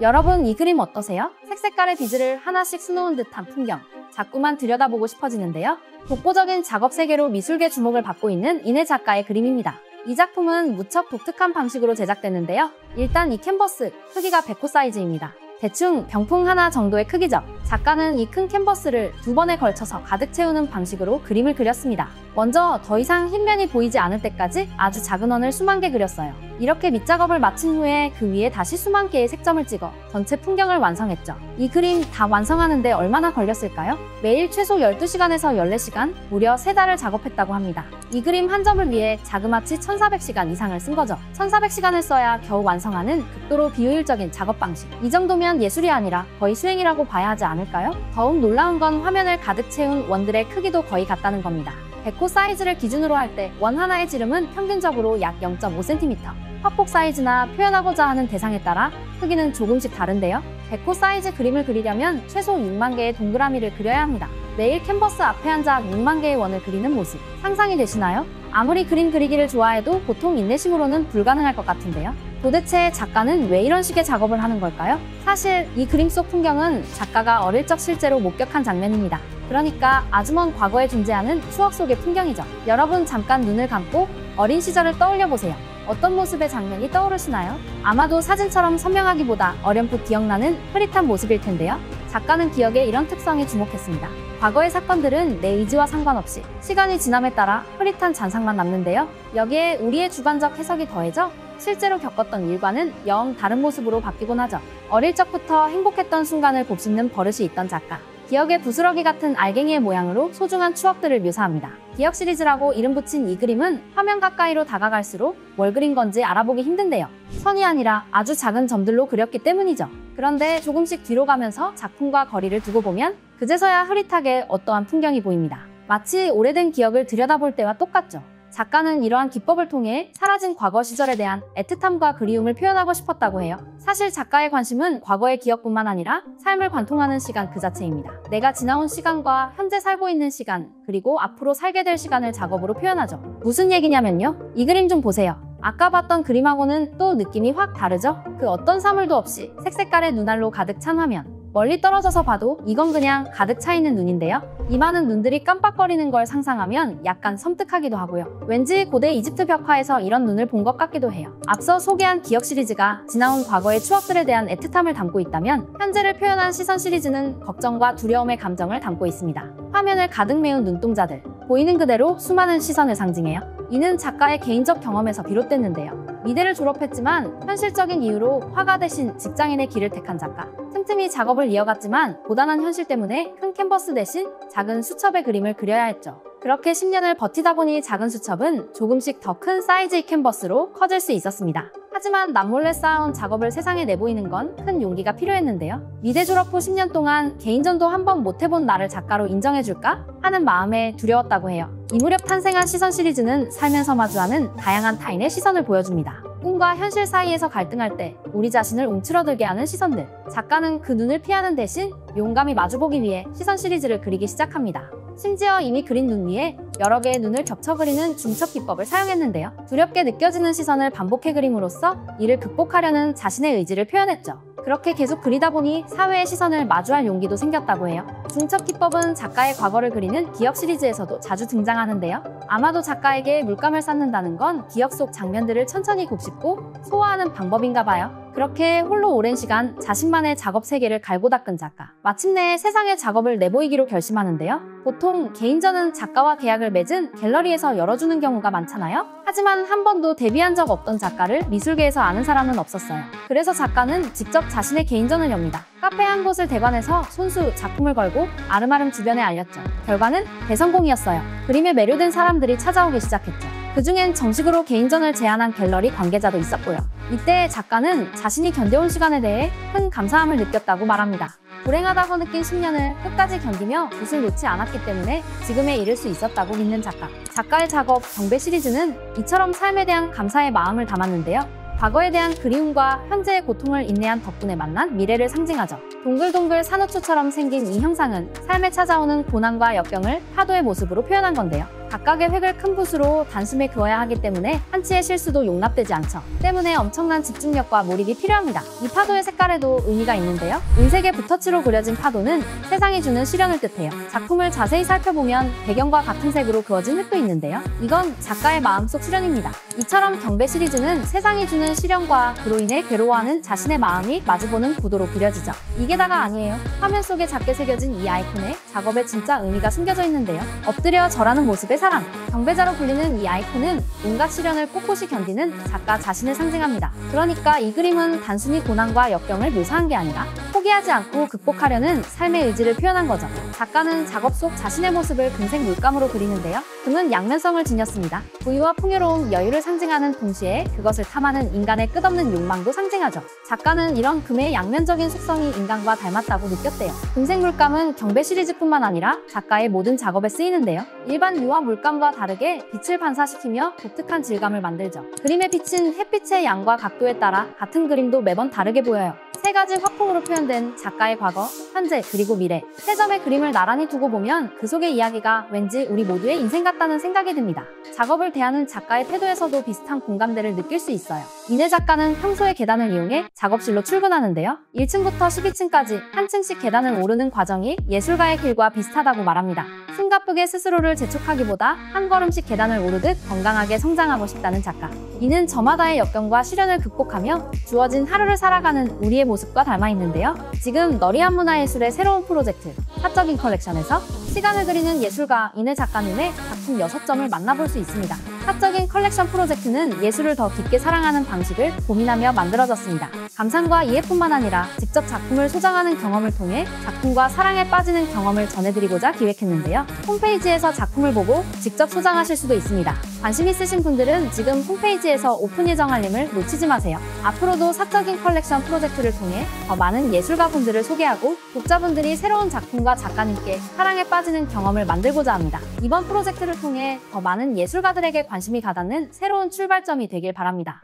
여러분, 이 그림 어떠세요? 색색깔의 비즈를 하나씩 수놓은 듯한 풍경, 자꾸만 들여다보고 싶어지는데요. 독보적인 작업 세계로 미술계 주목을 받고 있는 이내 작가의 그림입니다. 이 작품은 무척 독특한 방식으로 제작됐는데요. 일단 이 캔버스, 크기가 100호 사이즈입니다. 대충 병풍 하나 정도의 크기죠. 작가는 이 큰 캔버스를 2번에 걸쳐서 가득 채우는 방식으로 그림을 그렸습니다. 먼저 더 이상 흰면이 보이지 않을 때까지 아주 작은 원을 수만 개 그렸어요. 이렇게 밑작업을 마친 후에 그 위에 다시 수만 개의 색점을 찍어 전체 풍경을 완성했죠. 이 그림 다 완성하는데 얼마나 걸렸을까요? 매일 최소 12시간에서 14시간, 무려 3달을 작업했다고 합니다. 이 그림 한 점을 위해 자그마치 1400시간 이상을 쓴 거죠. 1400시간을 써야 겨우 완성하는 극도로 비효율적인 작업 방식. 이 정도면 예술이 아니라 거의 수행이라고 봐야 하지 않을까요? 더욱 놀라운 건 화면을 가득 채운 원들의 크기도 거의 같다는 겁니다. 100호 사이즈를 기준으로 할 때 원 하나의 지름은 평균적으로 약 0.5cm. 화폭 사이즈나 표현하고자 하는 대상에 따라 크기는 조금씩 다른데요. 100호 사이즈 그림을 그리려면 최소 6만 개의 동그라미를 그려야 합니다. 매일 캔버스 앞에 앉아 6만 개의 원을 그리는 모습, 상상이 되시나요? 아무리 그림 그리기를 좋아해도 보통 인내심으로는 불가능할 것 같은데요. 도대체 작가는 왜 이런 식의 작업을 하는 걸까요? 사실 이 그림 속 풍경은 작가가 어릴 적 실제로 목격한 장면입니다. 그러니까 아주 먼 과거에 존재하는 추억 속의 풍경이죠. 여러분, 잠깐 눈을 감고 어린 시절을 떠올려보세요. 어떤 모습의 장면이 떠오르시나요? 아마도 사진처럼 선명하기보다 어렴풋 기억나는 흐릿한 모습일 텐데요. 작가는 기억에 이런 특성에 주목했습니다. 과거의 사건들은 내 의지와 상관없이 시간이 지남에 따라 흐릿한 잔상만 남는데요. 여기에 우리의 주관적 해석이 더해져 실제로 겪었던 일과는 영 다른 모습으로 바뀌곤 하죠. 어릴 적부터 행복했던 순간을 곱씹는 버릇이 있던 작가. 기억의 부스러기 같은 알갱이의 모양으로 소중한 추억들을 묘사합니다. 기억 시리즈라고 이름 붙인 이 그림은 화면 가까이로 다가갈수록 뭘 그린 건지 알아보기 힘든데요. 선이 아니라 아주 작은 점들로 그렸기 때문이죠. 그런데 조금씩 뒤로 가면서 작품과 거리를 두고 보면 그제서야 흐릿하게 어떠한 풍경이 보입니다. 마치 오래된 기억을 들여다볼 때와 똑같죠. 작가는 이러한 기법을 통해 사라진 과거 시절에 대한 애틋함과 그리움을 표현하고 싶었다고 해요. 사실 작가의 관심은 과거의 기억뿐만 아니라 삶을 관통하는 시간 그 자체입니다. 내가 지나온 시간과 현재 살고 있는 시간, 그리고 앞으로 살게 될 시간을 작업으로 표현하죠. 무슨 얘기냐면요. 이 그림 좀 보세요. 아까 봤던 그림하고는 또 느낌이 확 다르죠? 그 어떤 사물도 없이 색색깔의 눈알로 가득 찬 화면. 멀리 떨어져서 봐도 이건 그냥 가득 차 있는 눈인데요. 이 많은 눈들이 깜빡거리는 걸 상상하면 약간 섬뜩하기도 하고요. 왠지 고대 이집트 벽화에서 이런 눈을 본 것 같기도 해요. 앞서 소개한 기억 시리즈가 지나온 과거의 추억들에 대한 애틋함을 담고 있다면 현재를 표현한 시선 시리즈는 걱정과 두려움의 감정을 담고 있습니다. 화면을 가득 메운 눈동자들, 보이는 그대로 수많은 시선을 상징해요. 이는 작가의 개인적 경험에서 비롯됐는데요. 미대를 졸업했지만 현실적인 이유로 화가 대신 직장인의 길을 택한 작가. 틈틈이 작업을 이어갔지만 고단한 현실 때문에 큰 캔버스 대신 작은 수첩의 그림을 그려야 했죠. 그렇게 10년을 버티다 보니 작은 수첩은 조금씩 더 큰 사이즈의 캔버스로 커질 수 있었습니다. 하지만 남몰래 쌓아온 작업을 세상에 내보이는 건 큰 용기가 필요했는데요. 미대 졸업 후 10년 동안 개인전도 한 번 못 해본 나를 작가로 인정해줄까? 하는 마음에 두려웠다고 해요. 이 무렵 탄생한 시선 시리즈는 살면서 마주하는 다양한 타인의 시선을 보여줍니다. 꿈과 현실 사이에서 갈등할 때 우리 자신을 움츠러들게 하는 시선들. 작가는 그 눈을 피하는 대신 용감히 마주보기 위해 시선 시리즈를 그리기 시작합니다. 심지어 이미 그린 눈 위에 여러 개의 눈을 겹쳐 그리는 중첩 기법을 사용했는데요. 두렵게 느껴지는 시선을 반복해 그림으로써 이를 극복하려는 자신의 의지를 표현했죠. 그렇게 계속 그리다 보니 사회의 시선을 마주할 용기도 생겼다고 해요. 중첩 기법은 작가의 과거를 그리는 기억 시리즈에서도 자주 등장하는데요. 아마도 작가에게 물감을 쌓는다는 건 기억 속 장면들을 천천히 곱씹고 소화하는 방법인가 봐요. 그렇게 홀로 오랜 시간 자신만의 작업 세계를 갈고 닦은 작가. 마침내 세상의 작업을 내보이기로 결심하는데요. 보통 개인전은 작가와 계약을 맺은 갤러리에서 열어주는 경우가 많잖아요. 하지만 한 번도 데뷔한 적 없던 작가를 미술계에서 아는 사람은 없었어요. 그래서 작가는 직접 자신의 개인전을 엽니다. 카페 한 곳을 대관해서 손수 작품을 걸고 아름아름 주변에 알렸죠. 결과는 대성공이었어요. 그림에 매료된 사람들이 찾아오기 시작했죠. 그중엔 정식으로 개인전을 제안한 갤러리 관계자도 있었고요. 이때 작가는 자신이 견뎌온 시간에 대해 큰 감사함을 느꼈다고 말합니다. 불행하다고 느낀 10년을 끝까지 견디며 붓을 놓지 않았기 때문에 지금에 이를 수 있었다고 믿는 작가. 작가의 작업 경배 시리즈는 이처럼 삶에 대한 감사의 마음을 담았는데요. 과거에 대한 그리움과 현재의 고통을 인내한 덕분에 만난 미래를 상징하죠. 동글동글 산호초처럼 생긴 이 형상은 삶에 찾아오는 고난과 역경을 파도의 모습으로 표현한 건데요. 각각의 획을 큰 붓으로 단숨에 그어야 하기 때문에 한치의 실수도 용납되지 않죠. 때문에 엄청난 집중력과 몰입이 필요합니다. 이 파도의 색깔에도 의미가 있는데요. 은색의 붓터치로 그려진 파도는 세상이 주는 시련을 뜻해요. 작품을 자세히 살펴보면 배경과 같은 색으로 그어진 획도 있는데요. 이건 작가의 마음속 시련입니다. 이처럼 경배 시리즈는 세상이 주는 시련과 그로 인해 괴로워하는 자신의 마음이 마주보는 구도로 그려지죠. 이게 다가 아니에요. 화면 속에 작게 새겨진 이 아이콘에 작업에 진짜 의미가 숨겨져 있는데요. 엎드려 절하는 모습의 사람. 경배자로 불리는 이 아이콘은 온갖 시련을 꼿꼿이 견디는 작가 자신을 상징합니다. 그러니까 이 그림은 단순히 고난과 역경을 묘사한 게 아니라 포기하지 않고 극복하려는 삶의 의지를 표현한 거죠. 작가는 작업 속 자신의 모습을 금색 물감으로 그리는데요. 금은 양면성을 지녔습니다. 부유와 풍요로움, 여유를 상징하는 동시에 그것을 탐하는 인간의 끝없는 욕망도 상징하죠. 작가는 이런 금의 양면적인 속성이 인간과 닮았다고 느꼈대요. 금색 물감은 경배 시리즈뿐만 아니라 작가의 모든 작업에 쓰이는데요. 일반 유화 물감과 다르게 빛을 반사시키며 독특한 질감을 만들죠. 그림에 비친 햇빛의 양과 각도에 따라 같은 그림도 매번 다르게 보여요. 세 가지 화풍으로 표현된 작가의 과거, 현재, 그리고 미래. 세 점의 그림을 나란히 두고 보면 그 속의 이야기가 왠지 우리 모두의 인생 같다는 생각이 듭니다. 작업을 대하는 작가의 태도에서도 비슷한 공감대를 느낄 수 있어요. 이내 작가는 평소에 계단을 이용해 작업실로 출근하는데요. 1층부터 12층까지 한 층씩 계단을 오르는 과정이 예술가의 길과 비슷하다고 말합니다. 숨가쁘게 스스로를 재촉하기보다 한 걸음씩 계단을 오르듯 건강하게 성장하고 싶다는 작가. 이는 저마다의 역경과 시련을 극복하며 주어진 하루를 살아가는 우리의 모습과 닮아 있는데요. 지금 너리한 문화예술의 새로운 프로젝트, 사적인 컬렉션에서 시간을 그리는 예술가 이내 작가님의 작품 6점을 만나볼 수 있습니다. 사적인 컬렉션 프로젝트는 예술을 더 깊게 사랑하는 방식을 고민하며 만들어졌습니다. 감상과 이해뿐만 아니라 직접 작품을 소장하는 경험을 통해 작품과 사랑에 빠지는 경험을 전해드리고자 기획했는데요. 홈페이지에서 작품을 보고 직접 소장하실 수도 있습니다. 관심 있으신 분들은 지금 홈페이지에서 오픈 예정 알림을 놓치지 마세요. 앞으로도 사적인 컬렉션 프로젝트를 통해 더 많은 예술가분들을 소개하고 독자분들이 새로운 작품과 작가님께 사랑에 빠지는 경험을 만들고자 합니다. 이번 프로젝트를 통해 더 많은 예술가들에게 관심이 가닿는 새로운 출발점이 되길 바랍니다.